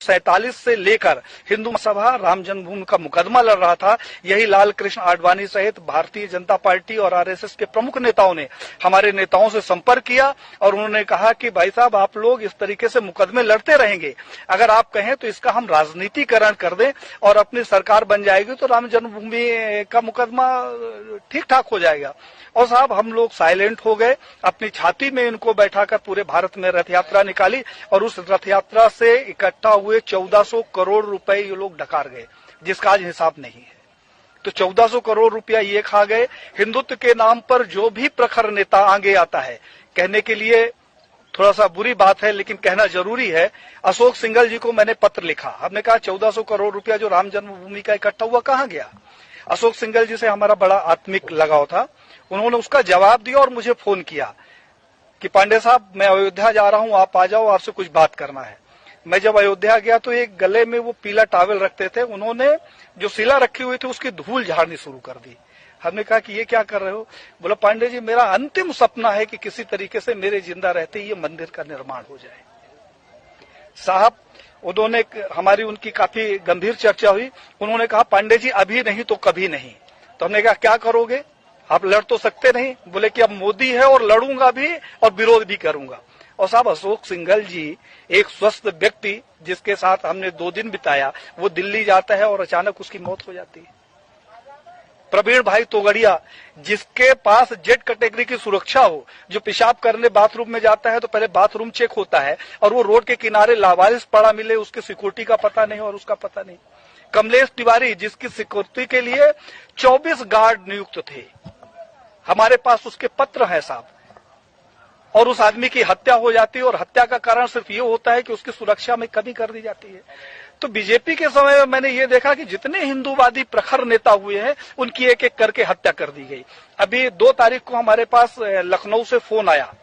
1947 से लेकर हिंदू सभा राम जन्मभूमि का मुकदमा लड़ रहा था। यही लाल कृष्ण आडवाणी सहित भारतीय जनता पार्टी और आरएसएस के प्रमुख नेताओं ने हमारे नेताओं से संपर्क किया और उन्होंने कहा कि भाई साहब, आप लोग इस तरीके से मुकदमे लड़ते रहेंगे, अगर आप कहें तो इसका हम राजनीतिकरण कर दें और अपनी सरकार बन जाएगी तो राम जन्मभूमि का मुकदमा ठीक ठाक हो जाएगा। और साहब, हम लोग साइलेंट हो गए, अपनी छाती में इनको बैठाकर पूरे भारत में रथ यात्रा निकाली और उस रथ यात्रा से इकट्ठा हुए 1400 करोड़ रुपए ये लोग डकार गए, जिसका आज हिसाब नहीं है। तो 1400 करोड़ रुपया ये खा गए। हिंदुत्व के नाम पर जो भी प्रखर नेता आगे आता है, कहने के लिए थोड़ा सा बुरी बात है लेकिन कहना जरूरी है, अशोक सिंघल जी को मैंने पत्र लिखा। हमने कहा 1400 करोड़ रुपया जो राम जन्मभूमि का इकट्ठा हुआ कहां गया। अशोक सिंघल जी से हमारा बड़ा आत्मिक लगाव था। उन्होंने उसका जवाब दिया और मुझे फोन किया कि पांडे साहब, मैं अयोध्या जा रहा हूं, आप आ जाओ, आपसे कुछ बात करना है। मैं जब अयोध्या गया तो एक गले में वो पीला टॉवल रखते थे, उन्होंने जो शिला रखी हुई थी उसकी धूल झाड़नी शुरू कर दी। हमने कहा कि ये क्या कर रहे हो। बोला, पांडे जी, मेरा अंतिम सपना है कि किसी तरीके से मेरे जिंदा रहते ये मंदिर का निर्माण हो जाए। साहब, उन्होंने हमारी उनकी काफी गंभीर चर्चा हुई। उन्होंने कहा, पांडे जी, अभी नहीं तो कभी नहीं। तो हमने कहा, क्या करोगे, आप लड़ तो सकते नहीं। बोले कि अब मोदी है और लड़ूंगा भी और विरोध भी करूंगा। और साहब, अशोक सिंघल जी एक स्वस्थ व्यक्ति जिसके साथ हमने 2 दिन बिताया, वो दिल्ली जाता है और अचानक उसकी मौत हो जाती है। प्रवीण भाई तोगड़िया, जिसके पास जेड कैटेगरी की सुरक्षा हो, जो पेशाब करने बाथरूम में जाता है तो पहले बाथरूम चेक होता है और वो रोड के किनारे लावारिस पड़ा मिले, उसके सिक्योरिटी का पता नहीं और उसका पता नहीं। कमलेश तिवारी, जिसकी सिक्योरिटी के लिए 24 गार्ड नियुक्त थे, हमारे पास उसके पत्र हैं साहब, और उस आदमी की हत्या हो जाती है और हत्या का कारण सिर्फ ये होता है कि उसकी सुरक्षा में कमी कर दी जाती है। तो बीजेपी के समय में मैंने ये देखा कि जितने हिंदूवादी प्रखर नेता हुए हैं उनकी एक एक करके हत्या कर दी गई। अभी 2 तारीख को हमारे पास लखनऊ से फोन आया